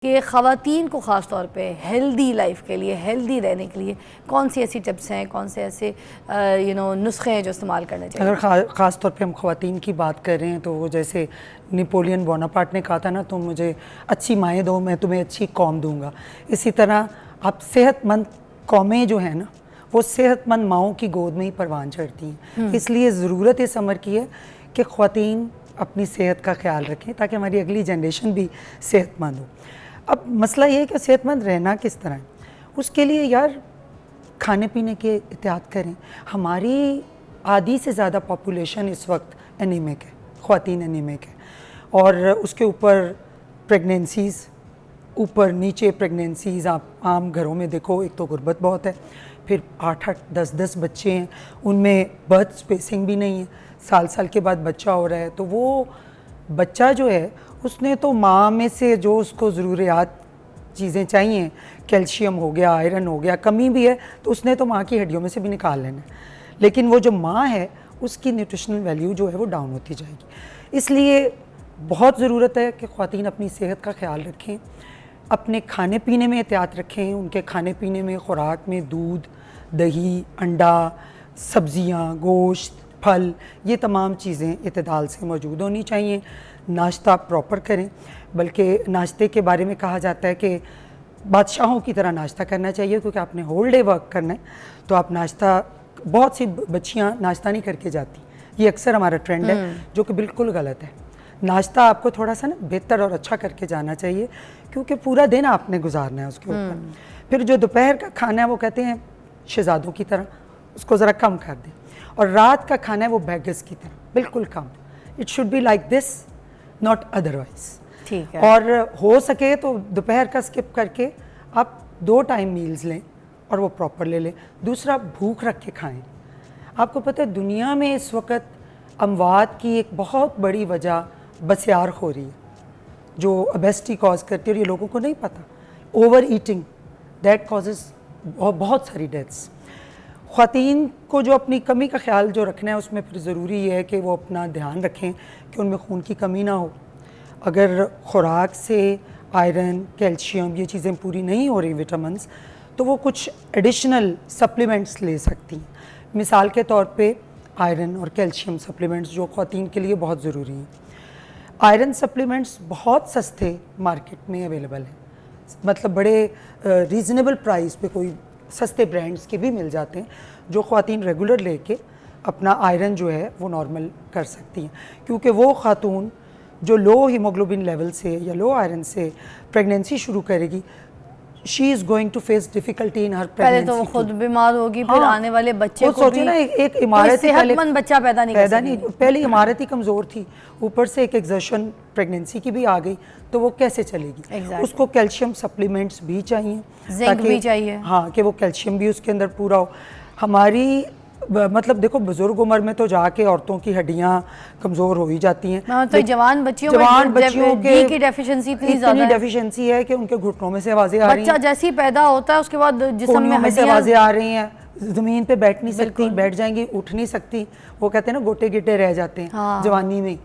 कि ख़वातीन को ख़ास तौर पे हेल्दी लाइफ के लिए, हेल्दी रहने के लिए कौन सी ऐसी टिप्स हैं, कौन से ऐसे नुस्खे हैं जो इस्तेमाल करने चाहिए? अगर ख़ास तौर पे हम ख़वातीन की बात कर रहे हैं तो वो जैसे नेपोलियन बोनापार्ट ने कहा था ना, तुम मुझे अच्छी माएँ दो, मैं तुम्हें अच्छी कौम दूंगा। इसी तरह आप सेहतमंद कौमें जो है ना, वो सेहतमंद माओं की गोद में ही परवान चढ़ती हैं। इसलिए ज़रूरत इस अमर की है कि ख़वातीन अपनी सेहत का ख्याल रखें ताकि हमारी अगली जनरेशन भी सेहतमंद हो। अब मसला ये है कि सेहतमंद रहना किस तरह है, उसके लिए यार खाने पीने के एहतियात करें। हमारी आधी से ज़्यादा पॉपुलेशन इस वक्त एनीमिक है, ख़वातीन एनीमिक है, और उसके ऊपर प्रेगनेंसीज़, ऊपर नीचे प्रेगनेंसीज़ आप आम घरों में देखो, एक तो गुर्बत बहुत है, फिर 8-8, 10-10 बच्चे हैं, उनमें बर्थ स्पेसिंग भी नहीं है, साल साल के बाद बच्चा हो रहा है, तो वो बच्चा जो है उसने तो माँ में से जो उसको ज़रूरियात चीज़ें चाहिए, कैल्शियम हो गया, आयरन हो गया, कमी भी है तो उसने तो माँ की हड्डियों में से भी निकाल लेना है, लेकिन वो जो माँ है उसकी न्यूट्रिशनल वैल्यू जो है वो डाउन होती जाएगी। इसलिए बहुत ज़रूरत है कि ख़वातीन अपनी सेहत का ख्याल रखें, अपने खाने पीने में एहतियात रखें। उनके खाने पीने में, ख़ुराक में दूध, दही, अंडा, सब्ज़ियाँ, गोश्त, फल, ये तमाम चीज़ें इतदाल से मौजूद होनी चाहिए। नाश्ता प्रॉपर करें, बल्कि नाश्ते के बारे में कहा जाता है कि बादशाहों की तरह नाश्ता करना चाहिए, क्योंकि आपने होल डे वर्क करना है तो आप नाश्ता, बहुत सी बच्चियाँ नाश्ता नहीं करके जाती, ये अक्सर हमारा ट्रेंड है जो कि बिल्कुल गलत है। नाश्ता आपको थोड़ा सा ना बेहतर और अच्छा करके जाना चाहिए, क्योंकि पूरा दिन आपने गुजारना है उसके ऊपर। फिर जो दोपहर का खाना है वो कहते हैं शहजादों की तरह, उसको ज़रा कम कर दें, और रात का खाना है वो बेगर्स की तरह, बिल्कुल कम। It should be like this, not otherwise. ठीक है। और हो सके तो दोपहर का स्किप करके आप 2 टाइम मील्स लें और वो प्रॉपर ले लें। दूसरा, भूख रख के खाएं। आपको पता है दुनिया में इस वक्त अमवात की एक बहुत बड़ी वजह बसियार हो रही है, जो ओबेसिटी कॉज करती है, और ये लोगों को नहीं पता। ओवर ईटिंग दैट कॉजेज़ बहुत सारी डेथ्स। ख़वातीन को जो अपनी कमी का ख्याल जो रखना है, उसमें फिर ज़रूरी है कि वो अपना ध्यान रखें कि उनमें खून की कमी ना हो। अगर ख़ुराक से आयरन, कैल्शियम, ये चीज़ें पूरी नहीं हो रही, विटामिन्स, तो वो कुछ एडिशनल सप्लीमेंट्स ले सकती हैं। मिसाल के तौर पे आयरन और कैल्शियम सप्लीमेंट्स जो ख़वातीन के लिए बहुत ज़रूरी हैं। आयरन सप्लीमेंट्स बहुत सस्ते मार्केट में अवेलेबल हैं, मतलब बड़े रीज़नेबल प्राइस पे, कोई सस्ते ब्रांड्स के भी मिल जाते हैं, जो ख़वातीन रेगुलर लेके अपना आयरन जो है वो नॉर्मल कर सकती हैं। क्योंकि वो ख़ातून जो लो हीमोग्लोबिन लेवल से या लो आयरन से प्रेगनेंसी शुरू करेगी, she is going to face difficulty in her pregnancy. पहले तो वो खुद बीमार होगी, फिर आने वाले बच्चे को सोचिए ना, एक इमारत सेहतमंद बच्चा पैदा नहीं, पहले इमारत ही कमज़ोर थी, ऊपर से एक एग्जर्शन प्रेगनेंसी की भी आ गई, तो वो कैसे चलेगी? उसको कैल्शियम सप्लीमेंट्स भी चाहिए, जिंक भी चाहिए, हाँ, कि वो कैल्शियम भी उसके अंदर पूरा हो। हमारी मतलब देखो, बुजुर्ग उम्र में तो जाके औरतों की हड्डियां कमज़ोर हो ही जाती हैं, तो जवान बच्चियों की डेफिशिएंसी इतनी डेफिशिएंसी है कि उनके घुटनों में से आवाज़ें आ रही हैं। बच्चा जैसे ही पैदा होता है उसके बाद जिस्म में से आवाज़ें आ रही हैं, ज़मीन पे बैठ नहीं सकती, बैठ जाएंगी उठ नहीं सकती, वो कहते हैं ना गोटे गिटे रह जाते हैं जवानी में।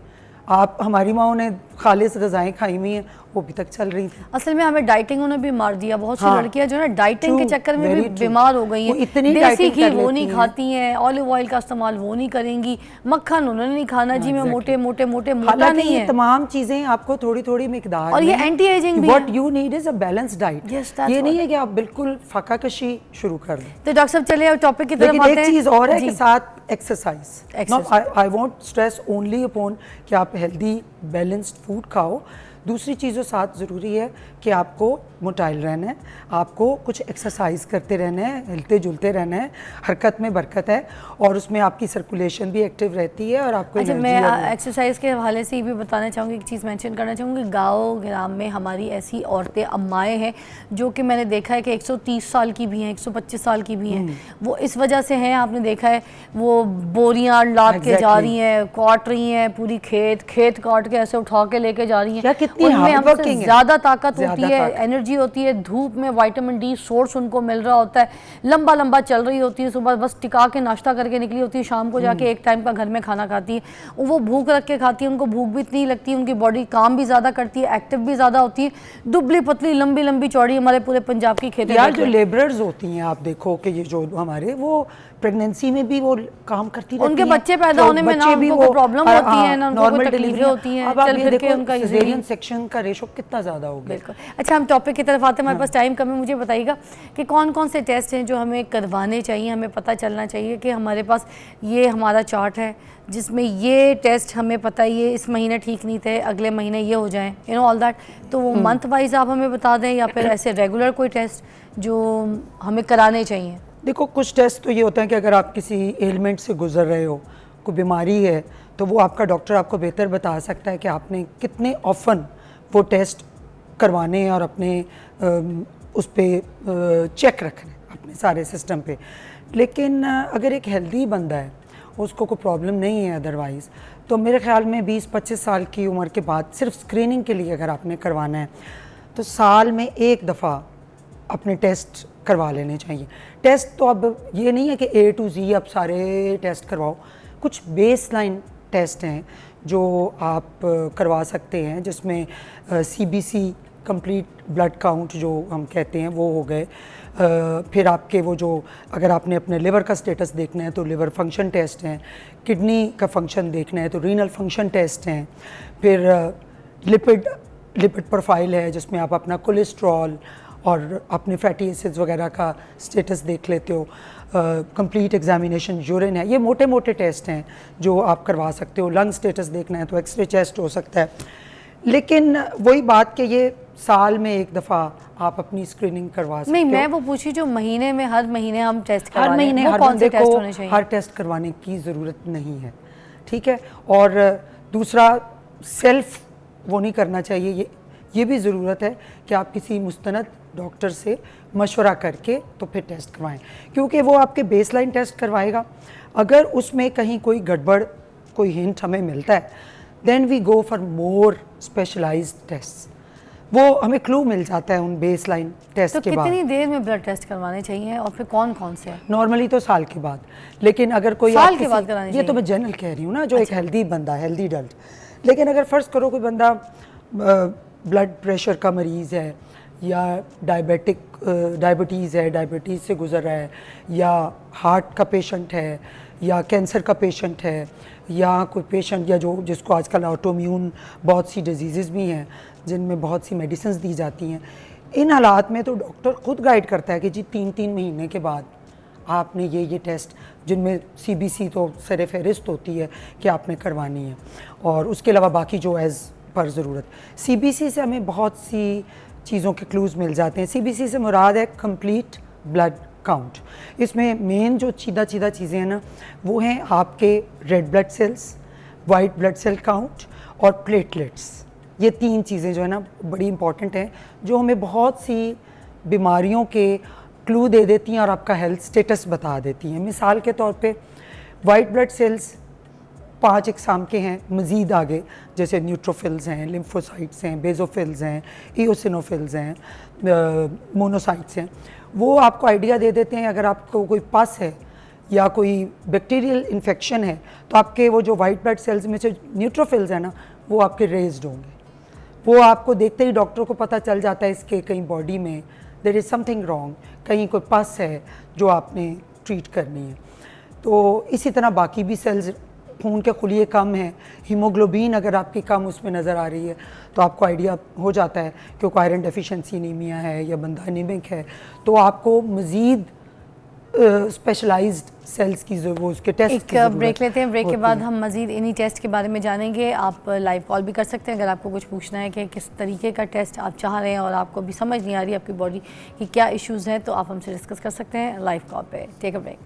आप, हमारी माओ ने खालिस ग़िज़ाएं खाई हुई हैं, वो अभी तक चल रही थी। असल में हमें डाइटिंग ने भी मार दिया, बहुत सी लड़कियां जो है ना डाइटिंग के चक्कर में भी बीमार हो गई हैं। इतनी देसी घी वो नहीं खाती हैं, ऑलिव ऑयल का इस्तेमाल वो नहीं करेंगी, मक्खन उन्होंने नहीं खाना, जी मैं मोटे मोटा नहीं है। तमाम चीज़ें आपको थोड़ी थोड़ी मिकदार, और ये एंटी एजिंग भी। What you need is a balance diet. ये नहीं है कि आप बिल्कुल फाकाकशी शुरू कर दें। तो डॉक्टर साहब चलिए अब टॉपिक की तरफ आते हैं। एक चीज़ और है कि साथ exercise. I want stress only upon कि आप हेल्दी बैलेंस्ड फूड खाओ। दूसरी चीज़ों साथ ज़रूरी है कि आपको मोटाइल रहना है, आपको कुछ एक्सरसाइज करते रहना है, हिलते जुलते रहना है, हरकत में बरकत है, और उसमें आपकी सर्कुलेशन भी एक्टिव रहती है और आपको। अच्छा, मैं एक्सरसाइज के हवाले से ये भी बताना चाहूँगी, एक चीज़ मेंशन करना चाहूँगी। गाँव ग्राम में हमारी ऐसी औरतें, अम्माएँ हैं जो कि मैंने देखा है कि 130 साल की भी हैं, 125 साल की भी हैं। वो इस वजह से हैं, आपने देखा है वो बोरियाँ लाद के जा रही हैं, काट रही हैं, पूरी खेत काट के ऐसे उठा के लेके जा रही हैं, कितनी उनमें hard हमसे working है। ज़्यादा ताकत होती ज़्यादा है, ताकत। एनर्जी होती है, धूप में विटामिन डी सोर्स उनको मिल रहा होता है, लंबा लंबा चल रही होती है, सुबह बस टिका के नाश्ता करके निकली होती है, शाम को जाके एक टाइम का घर में खाना खाती है। वो भूख रख के खाती है, उनको भूख भी इतनी लगती है, उनकी बॉडी काम भी ज़्यादा करती है, एक्टिव भी ज़्यादा होती है, दुबली पतली लंबी लंबी चौड़ी। हमारे पूरे पंजाब की खेती यार जो लेबरर्स होती हैं, आप देखो कि ये जो हमारे वो प्रेगनेंसी में भी वो काम करती रहती उनके हैं। बच्चे पैदा तो होने में ना बच्चे भी उनको वो, कोई प्रॉब्लम हाँ, होती है ना उनको कोई normal तकलीफें delivery। होती हैं, अब आप चल ये फिर के देखो उनका सिजेरियन सेक्शन का रेशो कितना ज़्यादा हो गया। बिल्कुल। अच्छा, हम टॉपिक की तरफ आते हैं, हमारे पास टाइम कम है। मुझे बताइएगा कि कौन कौन से टेस्ट हैं जो हमें करवाने चाहिए, हमें पता चलना चाहिए कि हमारे पास ये हमारा चार्ट है जिसमें ये टेस्ट हमें पता है ये इस महीने ठीक नहीं थे, अगले महीने ये हो जाएं, यू नो ऑल दैट। तो वो मंथ वाइज आप हमें बता दें या फिर ऐसे रेगुलर कोई टेस्ट जो हमें कराने चाहिए। देखो कुछ टेस्ट तो ये होता है कि अगर आप किसी एलिमेंट से गुजर रहे हो, कोई बीमारी है, तो वो आपका डॉक्टर आपको बेहतर बता सकता है कि आपने कितने ऑफन वो टेस्ट करवाने हैं और अपने उस पर चेक रखने अपने सारे सिस्टम पे। लेकिन अगर एक हेल्दी बंदा है, उसको कोई प्रॉब्लम नहीं है अदरवाइज़, तो मेरे ख्याल में 20-25 साल की उम्र के बाद सिर्फ स्क्रीनिंग के लिए अगर आपने करवाना है तो साल में एक दफ़ा अपने टेस्ट करवा लेने चाहिए। टेस्ट तो अब ये नहीं है कि A to Z आप सारे टेस्ट करवाओ, कुछ बेस लाइन टेस्ट हैं जो आप करवा सकते हैं, जिसमें CBC कंप्लीट ब्लड काउंट जो हम कहते हैं वो हो गए। फिर आपके वो जो अगर आपने अपने लिवर का स्टेटस देखना है तो लिवर फंक्शन टेस्ट हैं, किडनी का फंक्शन देखना है तो रीनल फंक्शन टेस्ट हैं। फिर लिपिड प्रोफाइल है जिसमें आप अपना कोलेस्ट्रॉल और अपने फैटी एसिड्स वगैरह का स्टेटस देख लेते हो। कंप्लीट एग्जामिनेशन यूरिन है, ये मोटे मोटे टेस्ट हैं जो आप करवा सकते हो। लंग स्टेटस देखना है तो एक्सरे चेस्ट हो सकता है। लेकिन वही बात कि ये साल में एक दफ़ा आप अपनी स्क्रीनिंग करवा सकते हो। नहीं, मैं वो पूछी जो महीने में हर महीने हम टेस्ट करवा हर महीने हर कौन से टेस्ट होने चाहिए? हर टेस्ट करवाने की ज़रूरत नहीं है, ठीक है। और दूसरा सेल्फ वो नहीं करना चाहिए, ये भी ज़रूरत है कि आप किसी मुस्तनद डॉक्टर से मशवरा करके तो फिर टेस्ट करवाएं, क्योंकि वो आपके बेसलाइन टेस्ट करवाएगा। अगर उसमें कहीं कोई गड़बड़, कोई हिंट हमें मिलता है, then we go for more specialised test. वो हमें क्लू मिल जाता है उन बेसलाइन टेस्ट के बाद। कितनी देर में ब्लड टेस्ट करवाने चाहिए और फिर कौन कौन से? नॉर्मली तो साल के बाद, लेकिन अगर कोई साल के बाद कराने ये तो मैं जनरल कह रही हूँ ना, जो एक हेल्दी बंदा, हेल्दी एडल्ट। लेकिन अगर फ़र्ज़ करो कोई बंदा ब्लड प्रेशर का मरीज़ है या डायबिटीज़ है, डायबिटीज़ से गुजर रहा है, या हार्ट का पेशेंट है, या कैंसर का पेशेंट है, या कोई पेशेंट या जो जिसको आजकल ऑटोइम्यून बहुत सी डिजीज़ भी हैं जिनमें बहुत सी मेडिसिन्स दी जाती हैं, इन हालात में तो डॉक्टर ख़ुद गाइड करता है कि जी 3-3 महीने के बाद आपने ये टेस्ट, जिनमें CBC तो सर फहरिस्त होती है कि आपने करवानी है, और उसके अलावा बाकी जो एज़ पर ज़रूरत। CBC से हमें बहुत सी चीज़ों के क्लूज़ मिल जाते हैं। CBC से मुराद है कंप्लीट ब्लड काउंट। इसमें मेन जो चीदा चीज़ें हैं ना, वो हैं आपके red blood cells, white blood cell count और प्लेटलेट्स। ये 3 चीज़ें जो है ना बड़ी इंपॉर्टेंट हैं, जो हमें बहुत सी बीमारियों के क्लू दे देती हैं और आपका हेल्थ स्टेटस बता देती हैं। मिसाल के तौर पे वाइट ब्लड सेल्स 5 अक़साम के हैं, मज़ीद आगे जैसे न्यूट्रोफिल्स हैं, लिम्फोसाइट्स हैं, बेजोफिल्स हैं, ईओसिनोफिल्स हैं, मोनोसाइट्स हैं। वो आपको आइडिया दे देते हैं अगर आपको कोई पस है या कोई बैक्टीरियल इन्फेक्शन है तो आपके वो जो वाइट ब्लड सेल्स में से न्यूट्रोफिल्स हैं ना, वो आपके रेज्ड होंगे। वो आपको देखते ही डॉक्टर को पता चल जाता है इसके कहीं बॉडी में देयर इज़ समथिंग रॉन्ग, कहीं कोई पस है जो आपने ट्रीट करनी है। तो इसी तरह बाकी भी सेल्स, खून के खुलिए कम हैं, हीमोग्लोबिन अगर आपकी कम उसमें नज़र आ रही है तो आपको आइडिया हो जाता है कि कोई आयरन डेफिशिएंसी एनीमिया है या बंदा एनीमिक है, तो आपको मज़ीद स्पेशलाइज्ड सेल्स की वो उसके टेस्ट एक ब्रेक लेते हैं। ब्रेक के बाद हम मज़ीद इन्हीं टेस्ट के बारे में जानेंगे। आप लाइव कॉल भी कर सकते हैं अगर आपको कुछ पूछना है कि किस तरीके का टेस्ट आप चाह रहे हैं और आपको भी समझ नहीं आ रही आपकी बॉडी की क्या इश्यूज़ हैं, तो आप हमसे डिस्कस कर सकते हैं लाइव कॉल पे। Take a break.